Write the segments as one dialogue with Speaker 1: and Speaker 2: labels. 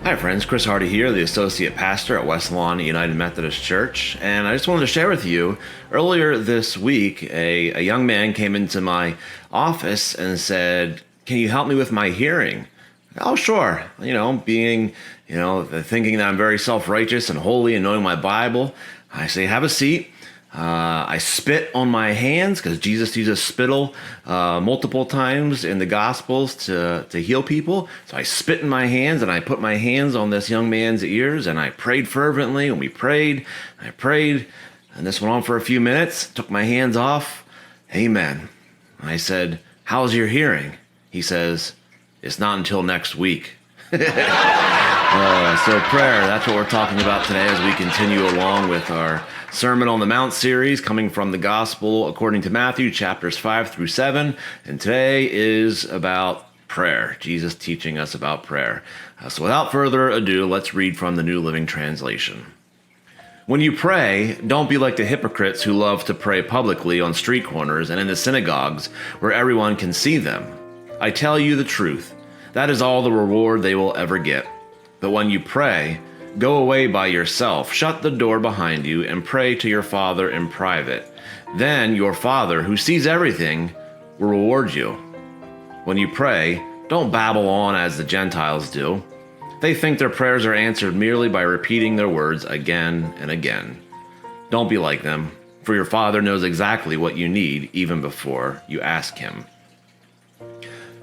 Speaker 1: Hi friends, Chris Hardy here, the Associate Pastor at West Lawn United Methodist Church, and I just wanted to share with you, earlier this week, a young man came into my office and said, "Can you help me with my hearing?" Oh, sure. Thinking that I'm very self-righteous and holy and knowing my Bible, I say, "Have a seat." I spit on my hands because Jesus uses spittle multiple times in the Gospels to heal people. So I spit in my hands and I put my hands on this young man's ears and I prayed fervently. And I prayed, and this went on for a few minutes. Took my hands off. Amen. I said, "How's your hearing?" He says, "It's not until next week." So prayer, that's what we're talking about today as we continue along with our Sermon on the Mount series coming from the Gospel according to Matthew, chapters 5 through 7. And today is about prayer, Jesus teaching us about prayer. So without further ado, let's read from the New Living Translation. "When you pray, don't be like the hypocrites who love to pray publicly on street corners and in the synagogues where everyone can see them. I tell you the truth, that is all the reward they will ever get. But when you pray, go away by yourself, shut the door behind you, and pray to your Father in private. Then your Father, who sees everything, will reward you. When you pray, don't babble on as the Gentiles do. They think their prayers are answered merely by repeating their words again and again. Don't be like them, for your Father knows exactly what you need even before you ask Him."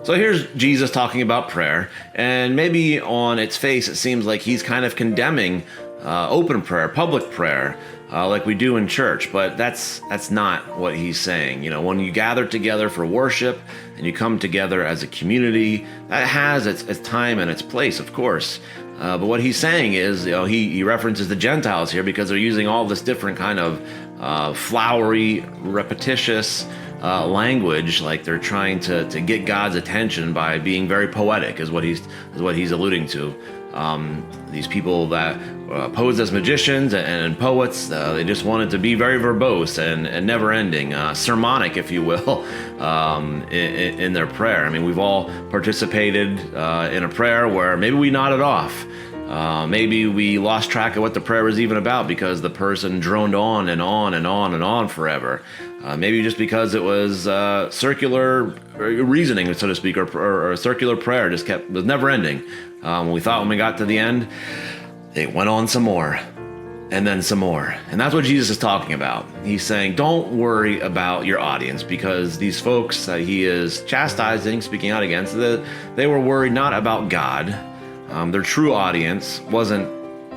Speaker 1: So here's Jesus talking about prayer, and maybe on its face it seems like he's kind of condemning open prayer, public prayer, like we do in church, but that's not what he's saying. When you gather together for worship and you come together as a community, that has its time and its place, of course. But what he's saying is, he references the Gentiles here because they're using all this different kind of flowery, repetitious language, like they're trying to get God's attention by being very poetic, is what he's alluding to. These people that pose as magicians and poets, they just wanted to be very verbose and never-ending, sermonic, if you will, in their prayer. I mean, we've all participated in a prayer where maybe we nodded off. Maybe we lost track of what the prayer was even about because the person droned on and on and on and on forever. Maybe just because it was circular reasoning, so to speak, or a circular prayer was never ending. When we got to the end, it went on some more and then some more. And that's what Jesus is talking about. He's saying, don't worry about your audience, because these folks that he is chastising, speaking out against, they were worried not about God. Their true audience wasn't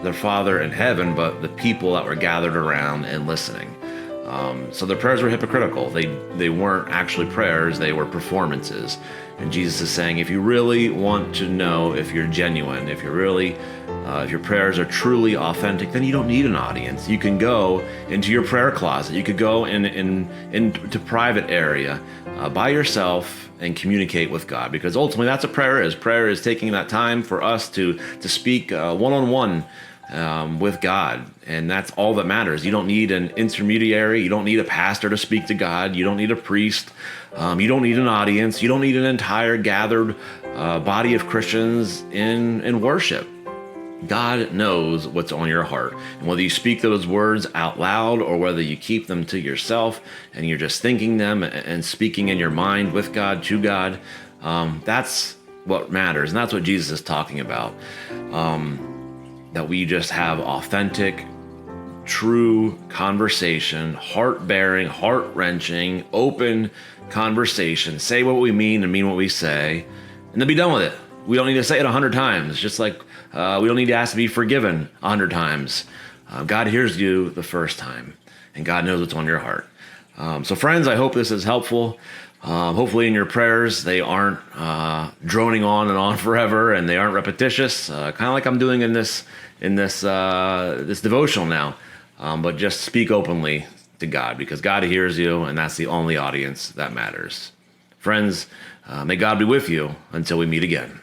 Speaker 1: their Father in heaven, but the people that were gathered around and listening. So their prayers were hypocritical. They weren't actually prayers, they were performances. And Jesus is saying, if you really want to know if you're genuine, if your prayers are truly authentic, then you don't need an audience. You can go into your prayer closet. You could go into private area by yourself and communicate with God, because ultimately that's what prayer is. Prayer is taking that time for us to speak one-on-one with God, and that's all that matters. You don't need an intermediary. You don't need a pastor to speak to God. You don't need a priest. You don't need an audience. You don't need an entire gathered body of Christians in worship. God knows what's on your heart, and whether you speak those words out loud or whether you keep them to yourself and you're just thinking them and speaking in your mind with God, to God, that's what matters, and that's what Jesus is talking about. That we just have authentic, true conversation, heart-bearing, heart-wrenching, open conversation. Say what we mean and mean what we say, and then be done with it. We don't need to say it 100 times, just like we don't need to ask to be forgiven 100 times. God hears you the first time, and God knows what's on your heart. So friends, I hope this is helpful. Hopefully in your prayers, they aren't droning on and on forever, and they aren't repetitious, kind of like I'm doing in this devotional now. But just speak openly to God, because God hears you, and that's the only audience that matters. Friends, may God be with you until we meet again.